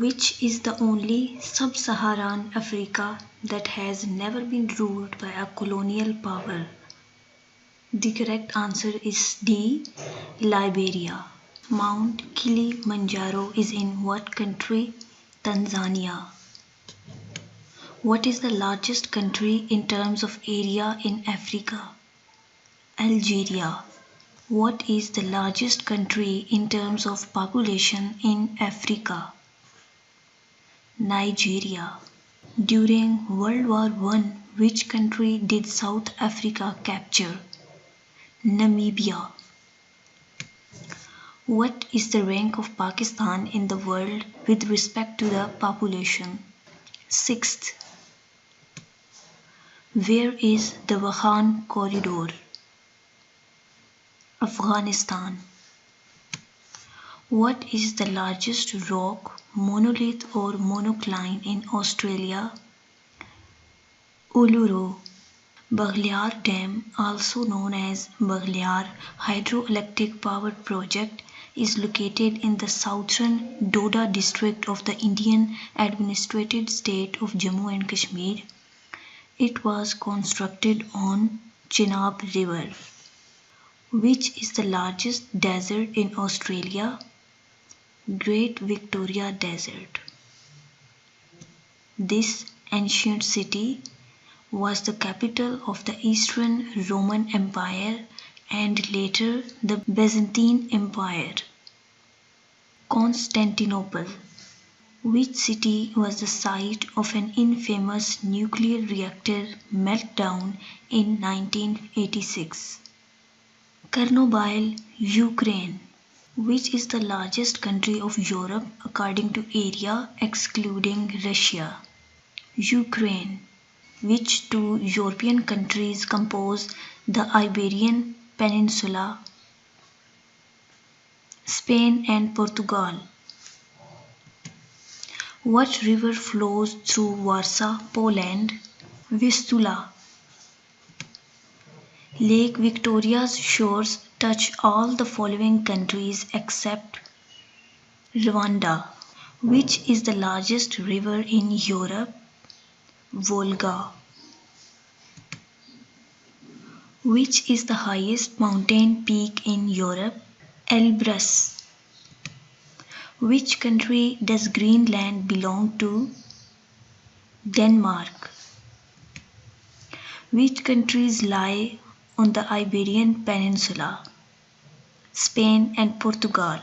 Which is the only sub-Saharan Africa that has never been ruled by a colonial power? The correct answer is D. Liberia. Mount Kilimanjaro is in what country? Tanzania. What is the largest country in terms of area in Africa? Algeria. What is the largest country in terms of population in Africa? Nigeria. During World War I, which country did South Africa capture? Namibia. What is the rank of Pakistan in the world with respect to the population? 6th. Where is the Wakhan Corridor? Afghanistan. What is the largest rock, monolith or monocline in Australia? Uluru. Baghliar Dam, also known as Baghliar Hydroelectric Power Project, is located in the southern Doda district of the Indian administrated state of Jammu and Kashmir. It was constructed on Chenab River. Which is the largest desert in Australia? Great Victoria Desert. This ancient city was the capital of the Eastern Roman Empire and later the Byzantine Empire. Constantinople. Which city was the site of an infamous nuclear reactor meltdown in 1986? Chernobyl, Ukraine. Which is the largest country of Europe according to area excluding Russia? Ukraine. Which two European countries compose the Iberian Peninsula? Spain and Portugal. What river flows through Warsaw, Poland? Vistula. Lake Victoria's shores touch all the following countries except Rwanda. Which is the largest river in Europe? Volga. Which is the highest mountain peak in Europe? Elbrus. Which country does Greenland belong to? Denmark. Which countries lie on the Iberian Peninsula? Spain and Portugal.